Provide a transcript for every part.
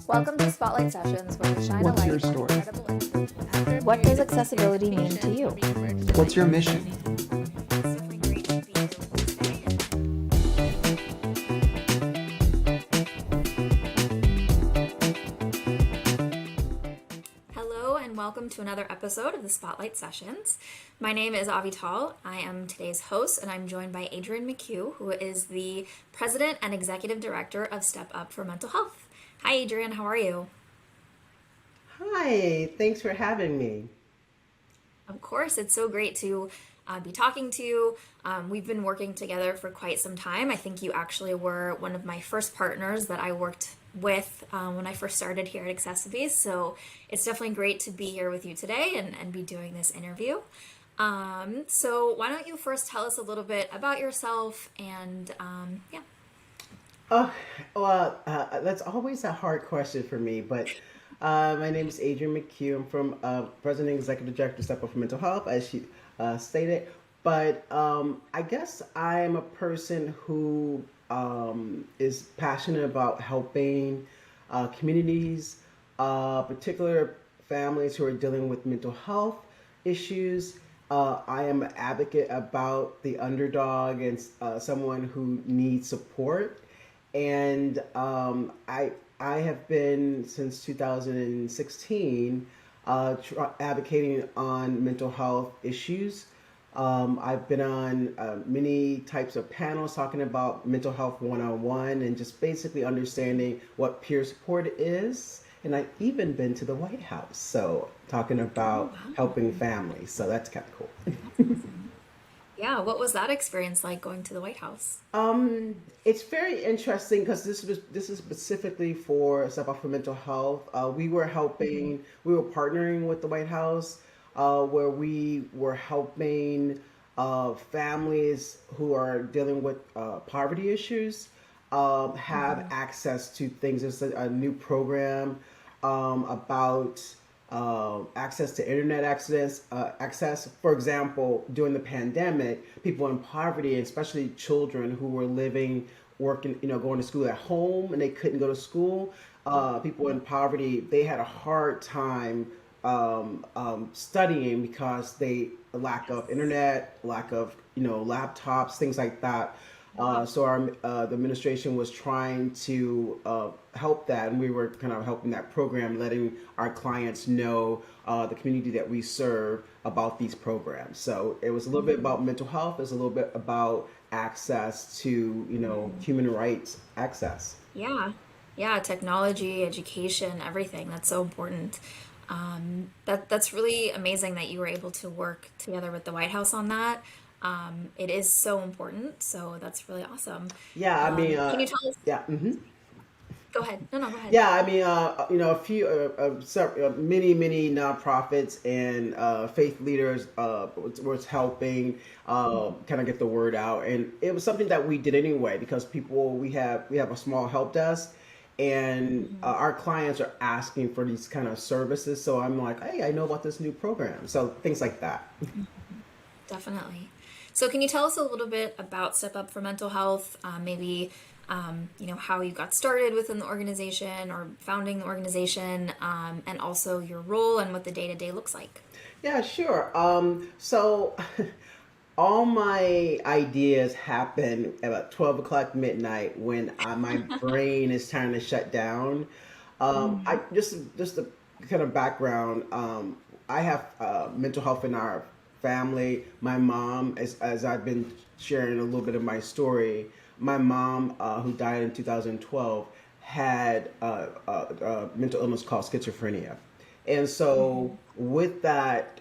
Welcome to Spotlight Sessions, where we shine What's a light your on story? incredible impact. What does accessibility mean to you? What's your mission? Hello and welcome to another episode of the Spotlight Sessions. My name is Avital. I am today's host, and I'm joined by Adrienne McCue, who is the President and Executive Director of Step Up for Mental Health. Hi, Adrienne. How are you? Hi, thanks for having me. Of course, it's so great to be talking to you. We've been working together for quite some time. I think you actually were one of my first partners that I worked with when I first started here at accessiBe's. So it's definitely great to be here with you today and be doing this interview. So why don't you first tell us a little bit about yourself and yeah. Oh, that's always a hard question for me, but my name is Adrienne McCue. I'm from President and Executive Director of Step Up for Mental Health, as she stated. But I guess I'm a person who is passionate about helping communities, particular families who are dealing with mental health issues. I am an advocate about the underdog and someone who needs support. And I have been since 2016 advocating on mental health issues. I've been on many types of panels talking about mental health 101 and just basically understanding what peer support is. And I've even been to the White House, so talking Oh, about wow. helping families. So that's kind of cool. That's awesome. Yeah, what was that experience like going to the White House? It's very interesting because this is specifically for Step Up for Mental Health. Mhm. We were partnering with the White House, where we were helping families who are dealing with poverty issues have Mhm. access to things. There's a new program about access to internet access. For example, during the pandemic, people in poverty, especially children who were living, working, going to school at home and they couldn't go to school. People in poverty, they had a hard time studying because they lack of internet, lack of laptops, things like that. Wow. So our the administration was trying to help that, and we were kind of helping that program, letting our clients know the community that we serve about these programs. So it was a little bit Mhm. about mental health. It was a little bit about access to Mhm. human rights access. Yeah. Yeah, technology, education, everything. That's so important. That's really amazing that you were able to work together with the White House on that. It is so important, so that's really awesome. Yeah, I mean, Can you tell us? yeah. Go ahead. No, no, go ahead. Yeah, I mean, a few, many nonprofits and faith leaders was helping kind of get the word out, and it was something that we did anyway because we have a small help desk, and Mhm. our clients are asking for these kind of services. So I'm like, hey, I know about this new program, so things like that. Mhm. Definitely. So, can you tell us a little bit about Step Up for Mental Health? Maybe, how you got started within the organization or founding the organization, and also your role and what the day to day looks like. Yeah, sure. So all my ideas happen at about 12 o'clock midnight when my brain is trying to shut down. I Mhm. just a kind of background. I have mental health in our family. My mom, as I've been sharing a little bit of my story, my mom, who died in 2012, had mental illness called schizophrenia. And so, Mhm. with that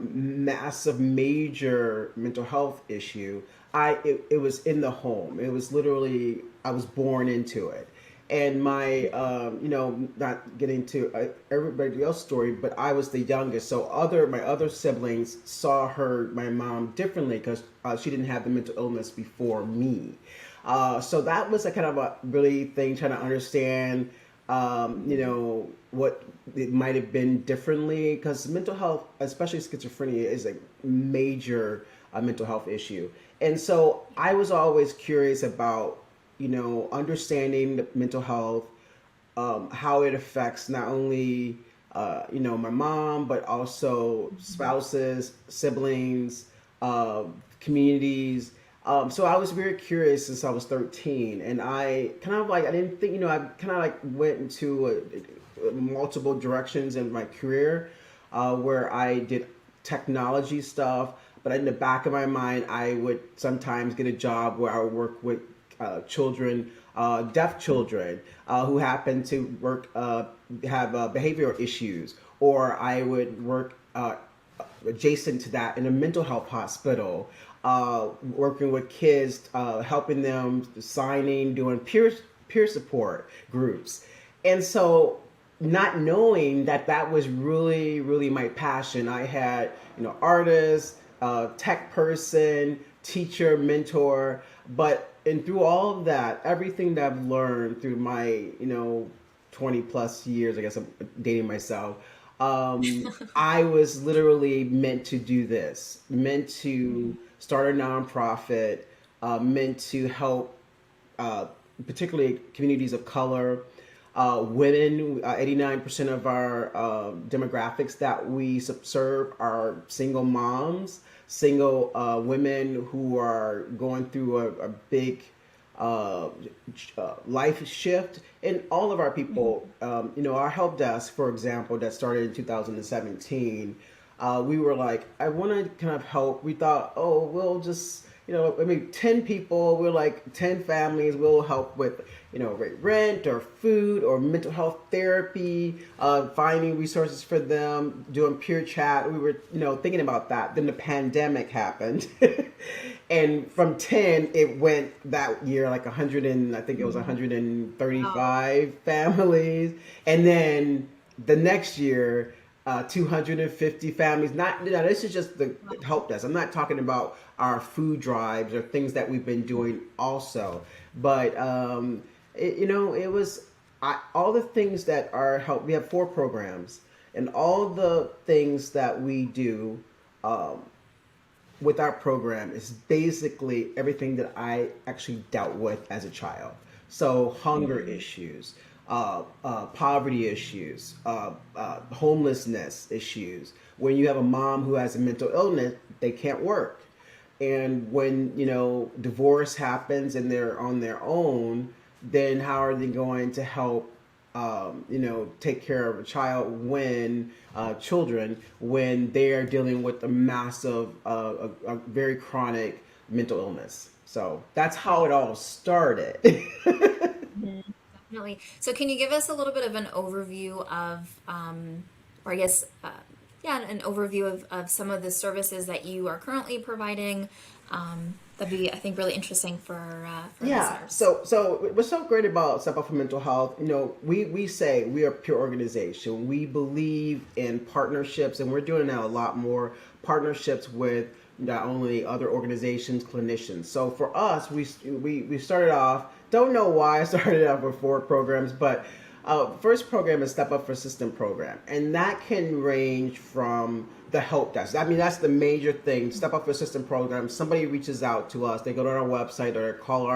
massive, major mental health issue, it was in the home. It was literally I was born into it, and not getting to everybody else's story, but I was the youngest. So my other siblings saw my mom differently because she didn't have the mental illness before me. So that was a kind of a really thing trying to understand Mhm. what it might have been differently because mental health, especially schizophrenia, is a major mental health issue. And so I Yeah. was always curious about, understanding the mental health, how it affects not only my mom, but also spouses, siblings, uh, communities. So I was very curious since I was 13, and I kind of like I didn't think I kind of like went into multiple directions in my career, where I did technology stuff, but in the back of my mind, I would sometimes get a job where I would work with children, deaf children, who happen to have behavioral issues, or I would work adjacent to that in a mental health hospital, working with kids, helping them signing, doing peer support groups, and so not knowing that that was really really my passion. I had artist, tech person, teacher, mentor, but and through all of that, everything that I've learned through my 20 plus years, I guess I'm dating myself. I was literally meant to do this, meant to start a nonprofit, meant to help uh, particularly communities of color, women. 89% of our demographics that we serve are single moms, single women who are going through a big uh, life shift. And all of our people, our help desk, for example, that started in 2017, we were like, I want to kind of help. We thought, oh, we'll just, I mean, 10 people, we're like 10 families, we'll help with, rent or food or mental health therapy, finding resources for them, doing peer chat. We were, thinking about that. Then the pandemic happened. And from 10, it went that year like 100 and I think it was Wow. 135 families. And then the next year, 250 families. Not, this is just the help desk. I'm not talking about our food drives or things that we've been doing also. But, it was all the things that are help. We have 4 programs, and all the things that we do um, with our program is basically everything that I actually dealt with as a child. So hunger Mhm. issues, poverty issues, homelessness issues. When you have a mom who has a mental illness, they can't work. And when divorce happens and they're on their own, then how are they going to help take care of a child when children when they are dealing with a massive, a very chronic mental illness. So that's how it all started. Mhm. Definitely. So, can you give us a little bit of an overview of, or I guess, yeah, an overview of some of the services that you are currently providing? That'd be, I think, really interesting for Yeah, listeners. so what's so great about Step Up for Mental Health, we say we are a pure organization. We believe in partnerships, and we're doing now a lot more partnerships with not only other organizations, clinicians. So for us, we started off. Don't know why I started off with 4 programs, but first program is Step Up for System program, and that can range from the help desk. I mean, that's the major thing. Step Up for System program. Somebody reaches out to us. They go to our website or call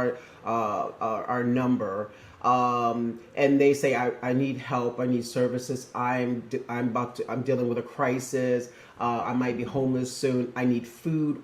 our number, and they say, I need help. I need services. I'm dealing with a crisis. I might be homeless soon. I need food.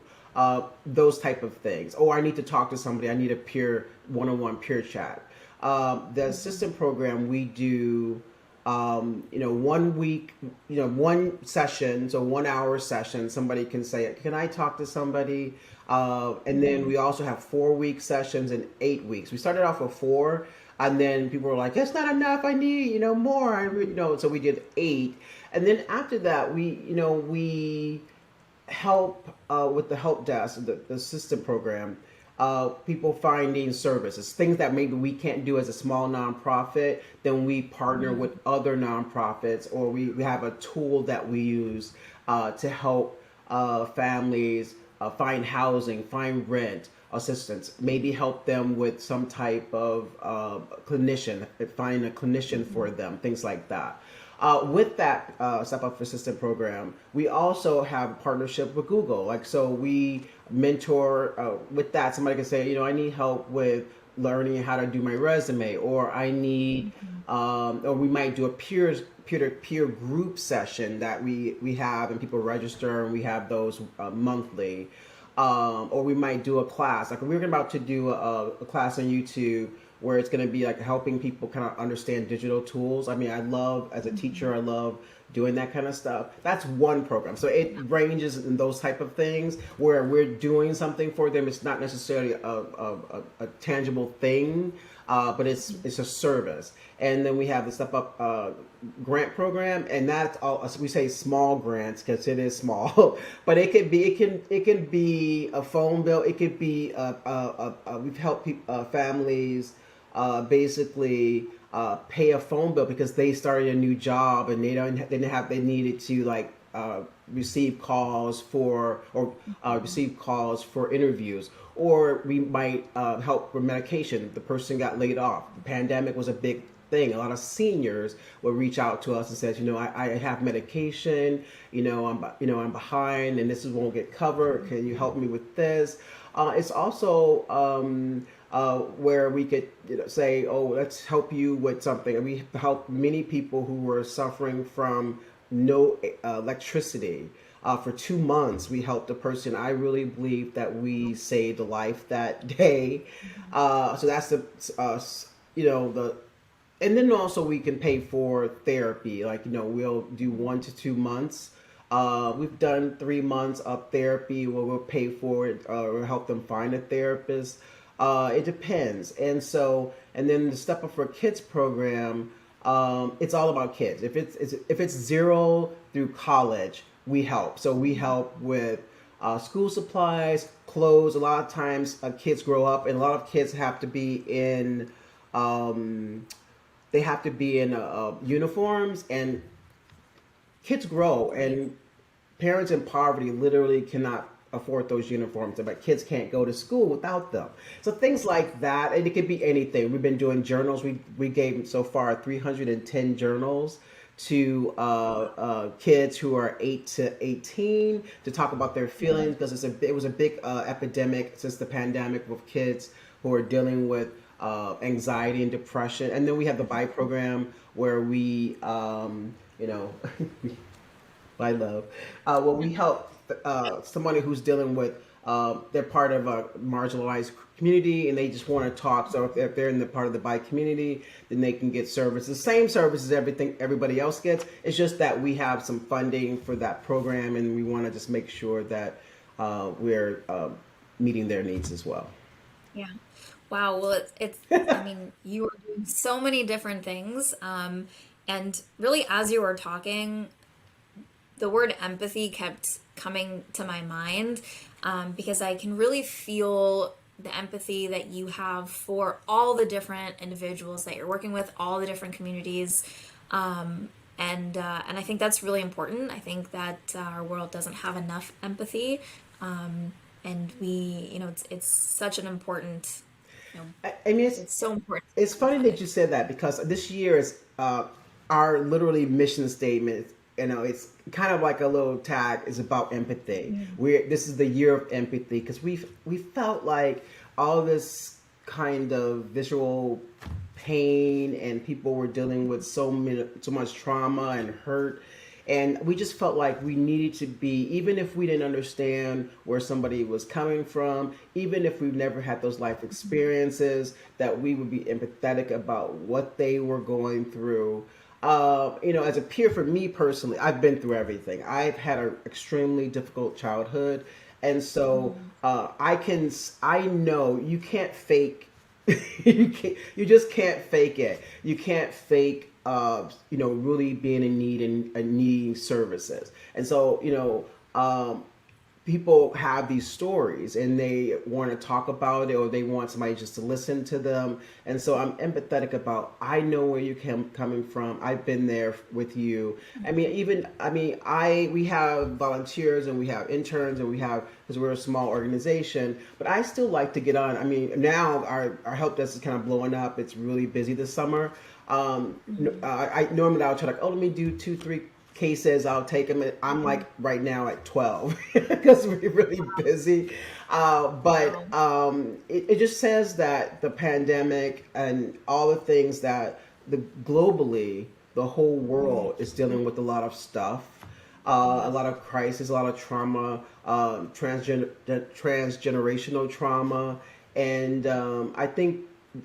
Those type of things. Or I need to talk to somebody. I need a peer one-on-one peer chat. The Mhm. assistant program we do, one week, one session, so 1 hour session. Somebody can say, "Can I talk to somebody?" And then Mhm. we also have 4 week sessions and 8 weeks. We started off with 4, and then people were like, "That's not enough. I need more." So we did 8, and then after that, we help with the help desk, the system program, people finding services, things that maybe we can't do as a small nonprofit. Then we partner with Mhm. other nonprofits, or we have a tool that we use to help families find housing, find rent assistance, maybe help them with some type of clinician, find a clinician for Mhm. them, things like that. With that Step Up for System program, we also have a partnership with Google. Like, so we mentor with that. Somebody can say, I need help with learning how to do my resume, or I need, or we might do a peer-to-peer group session that we have, and people register, and we have those monthly. Or we might do a class. Like we're about to do a class on YouTube where it's going to be like helping people kind of understand digital tools. I mean, I love, as a teacher, I love doing that kind of stuff. That's one program. So it ranges in those type of things where we're doing something for them. It's not necessarily a tangible thing, but it's a service. And then we have the Step Up grant program, and that's all. We say small grants because it is small, but it can be a phone bill. It could be we've helped families basically pay a phone bill because they started a new job and they needed to like receive calls for or receive calls for interviews, or we might help with medication. The person got laid off. The pandemic was a big thing. A lot of seniors will reach out to us and says, I have medication, I'm behind and this won't get covered. Can you help me with this? It's also where we could say, oh, let's help you with something. And we helped many people who were suffering from no electricity. For 2 months, we helped a person. I really believe that we saved a life that day. So that's the and then also we can pay for therapy. Like we'll do 1 to 2 months. We've done 3 months of therapy where we'll pay for it or help them find a therapist. It depends. And then the Step Up for Kids program, it's all about kids. If it's 0 through college, we help. So we help with school supplies, clothes. A lot of times, kids grow up, and a lot of kids have to be in uniforms, and kids grow, and parents in poverty literally cannot afford those uniforms, but kids can't go to school without them. So things like that, and it could be anything. We've been doing journals. We gave so far 310 journals to kids who are 8 to 18 to talk about their feelings, because it was a big epidemic since the pandemic with kids who are dealing with anxiety and depression. And then we have the BI program where we, by love, well, we help somebody who's dealing with, they're part of a marginalized community and they just want to talk. So if they're in the part of the BI community, then they can get services, same services everything everybody else gets. It's just that we have some funding for that program, and we want to just make sure that we're meeting their needs as well. Yeah. Wow. Well, I mean, you are doing so many different things. And really, as you were talking, the word empathy kept coming to my mind, because I can really feel the empathy that you have for all the different individuals that you're working with, all the different communities. And I think that's really important. I think that our world doesn't have enough empathy. And it's such an important, I mean, it's so important it's to funny have that it. you said that because this year is our literally mission statement. It's kind of like a little tag is about empathy. This is the year of empathy because we felt like all this kind of visual pain, and people were dealing with so much trauma and hurt, and we just felt like we needed to be, even if we didn't understand where somebody was coming from, even if we've never had those life experiences, that we would be empathetic about what they were going through. As a peer, for me personally, I've been through everything. I've had an extremely difficult childhood, and so I know you can't fake. You just can't fake it. You can't fake, really being in need and needing services. And so, people have these stories and they want to talk about it, or they want somebody just to listen to them. And so I'm empathetic about, I know where you coming from. I've been there with you. We have volunteers and we have interns and we have, because we're a small organization, but I still like to get on. I mean, now our help desk is kind of blowing up. It's really busy this summer. I normally I'll try, like, oh, let me do 2, 3 cases, I'll take them. I'm Mhm. like right now at 12 because we're really busy. But Wow. it just says that the pandemic and all the things that the globally, the whole world is Mhm. dealing with a lot of stuff, a Yes. lot of crisis, a lot of trauma, transgenerational trauma, and I think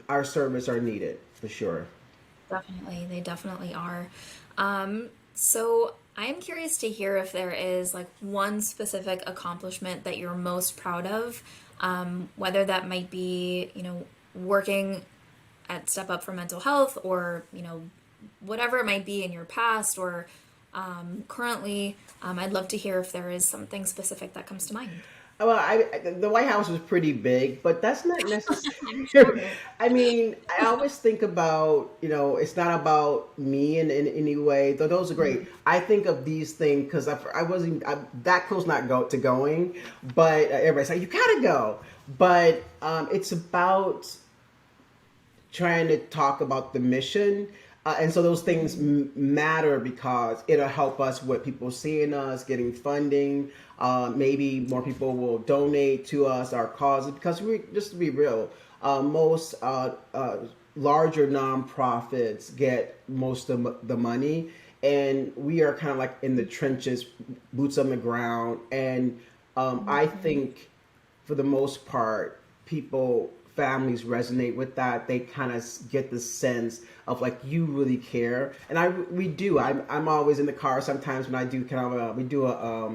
our service are needed for sure. Definitely, they definitely are. So I am curious to hear if there is like one specific accomplishment that you're most proud of, whether that might be, working at Step Up for Mental Health or, whatever it might be in your past or currently. I'd love to hear if there is something specific that comes to mind. Well, the White House was pretty big, but that's not I'm necessary. sure. I mean, I always think about, it's not about me in any way, though those are great. Mhm. I think of these things because I wasn't that close not go to going, but everybody's like, you gotta go. But it's about trying to talk about the mission. And so those things Mhm. matter because it'll help us with people seeing us, getting funding. Maybe more people will donate to us, our causes, because we, just to be real, most larger nonprofits get most of the money. And we are kind of like in the trenches, boots on the ground. And I Mhm. think for the most part, people, families resonate with that. They kind of get the sense of like you really care, and we do. I'm always in the car sometimes when I do kind of we do a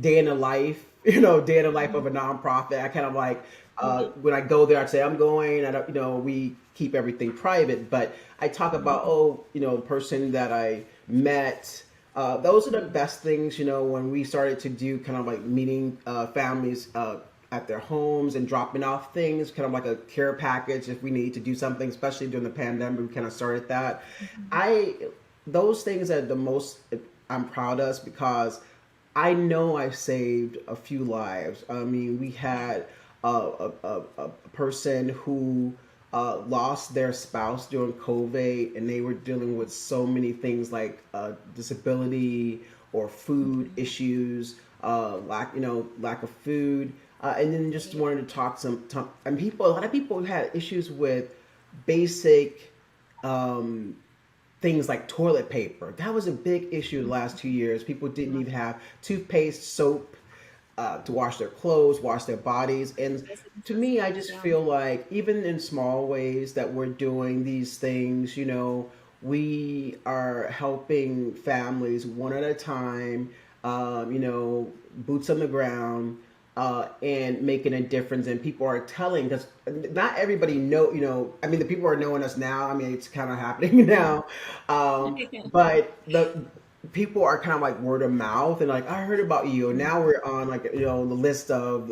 day in the life, day in the life of a Mhm. nonprofit. I kind of like Yeah. when I go there, I'd say I'm going. I don't, we keep everything private, but I talk about Mhm. person that I met. Those are the Mhm. best things, when we started to do kind of like meeting families at their homes and dropping off things, kind of like a care package if we need to do something, especially during the pandemic. We kind of started that. Mhm. I Those things are the most I'm proud of because I know I've saved a few lives. I mean, we Yeah. had a person who lost their spouse during COVID, and they were dealing with so many things like disability or food Mhm. issues, lack of food, and then just Right. wanted to and a lot of people had issues with basic um, things like toilet paper. That was a big issue the last 2 years. People didn't Yeah. even have toothpaste, soap to wash their clothes, wash their bodies. And Basic to me, I necessities. just Yeah. feel like even in small ways that we're doing these things, we are helping families one at a time, boots on the ground, and making a difference. And people are telling because not everybody I mean, the people are knowing us now. I mean, it's kind of happening now, but the people are kind of like word of mouth and like I heard about you. And now Mhm. we're on like the list of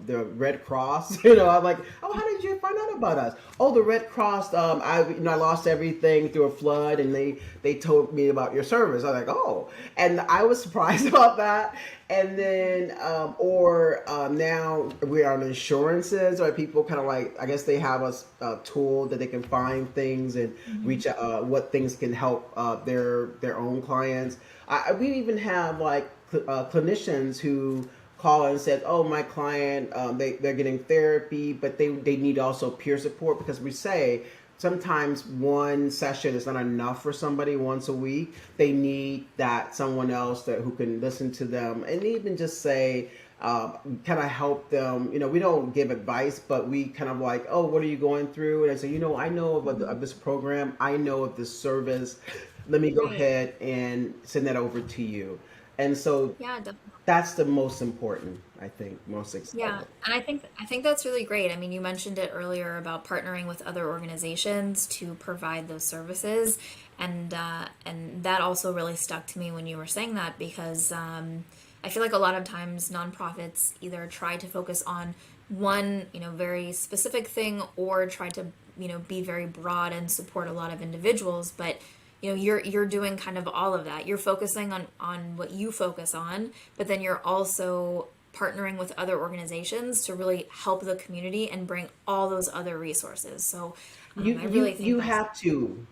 the Red Cross. I'm like, oh, how did you find out about us? Oh, the Red Cross. I lost everything through a flood, and they told me about your service. I was like, oh, and I was surprised about that. And then or now we're on insurances, or people kind of like I guess they have a tool that they can find things and Mhm. reach what things can help their own clients. We even have like clinicians who call and said, "Oh, my client, they're getting therapy, but they need also peer support because we say sometimes one session is not enough for somebody once a week. They need that someone else who can listen to them and even just say." Kind of help them. We don't give advice, but we kind of like, oh, what are you going through? And I say, I know of Mhm. this program. I know of this service. Let me go Right. ahead and send that over to you. And so Yeah, definitely. that's the most important, I think, most Yeah, exciting. and I think that's really great. I mean, you mentioned it earlier about partnering with other organizations to provide those services, and that also really stuck to me when you were saying that because I feel like a lot of times nonprofits either try to focus on one, very specific thing or try to, be very broad and support a lot of individuals, but you're doing kind of all of that. You're focusing on what you focus on, but then you're also partnering with other organizations to really help the community and bring all those other resources. So You I really you think you that's have to.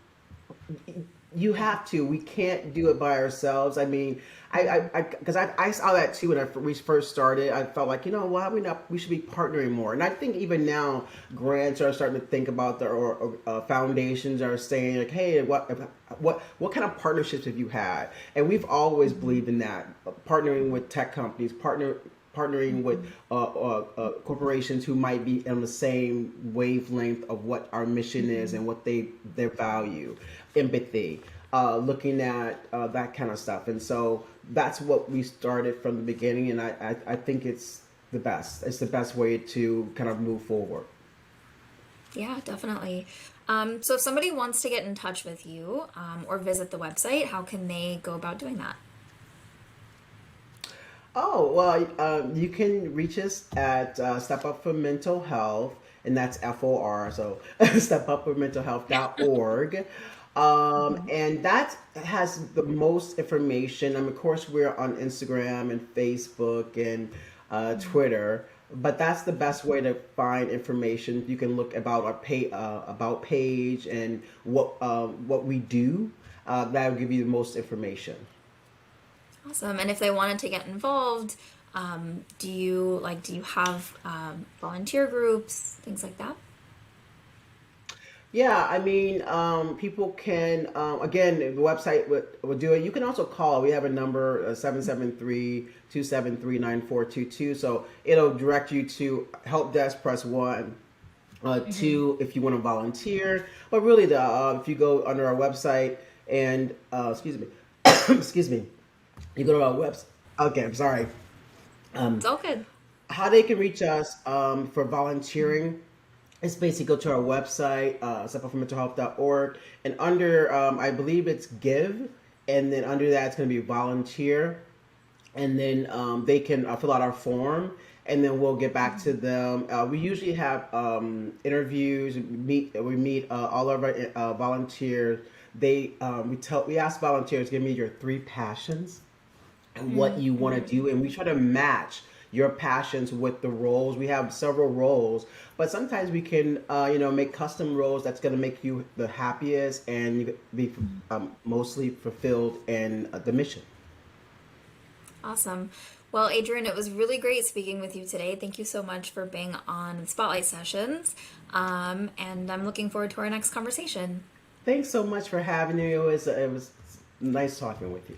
You have to. We can't do it by ourselves. I mean, because I saw that too when we first started. I felt like, why we not? We should be partnering more. And I think even now, grants are starting to think about or foundations are saying like, hey, what kind of partnerships have you had? And we've always believed in that, partnering with tech companies, partnering with corporations who might be on the same wavelength of what our mission is and what their value, empathy, looking at that kind of stuff. And so that's what we started from the beginning, and I think it's the best. It's the best way to kind of move forward. Yeah, definitely. So if somebody wants to get in touch with you or visit the website, how can they go about doing that? Oh, well, you can reach us at Step Up for Mental Health, and that's FOR, so stepupformentalhealth.org. Mhm. And that has the most information. Of course, we're on Instagram and Facebook and Twitter, but that's the best way to find information. You can look about our about page and what we do. That will give you the most information. Awesome. And if they wanted to get involved, do you have volunteer groups, things like that? Yeah, I mean, people can, again, the website would do it. You can also call. We have a number, 773 So it'll direct you to help desk, press one. Hmm. Two, if you want to volunteer. But really, if you go under our website and, excuse me, excuse me, you go to our website. Okay, I'm sorry. It's all good. How they can reach us for volunteering. It's basically go to our website, stepupformentalhealth.org, and under, I believe it's give, and then under that it's going to be volunteer, and then they can fill out our form, and then we'll get back to them. We usually have interviews. We meet all of our volunteers. We ask volunteers, give me your three passions and what you want to Mm-hmm. do, and we try to match your passions with the roles. We have several roles, but sometimes we can make custom roles that's going to make you the happiest and you be mostly fulfilled in the mission. Awesome. Well, Adrian, it was really great speaking with you today. Thank you so much for being on Spotlight Sessions. And I'm looking forward to our next conversation. Thanks so much for having me. It was nice talking with you.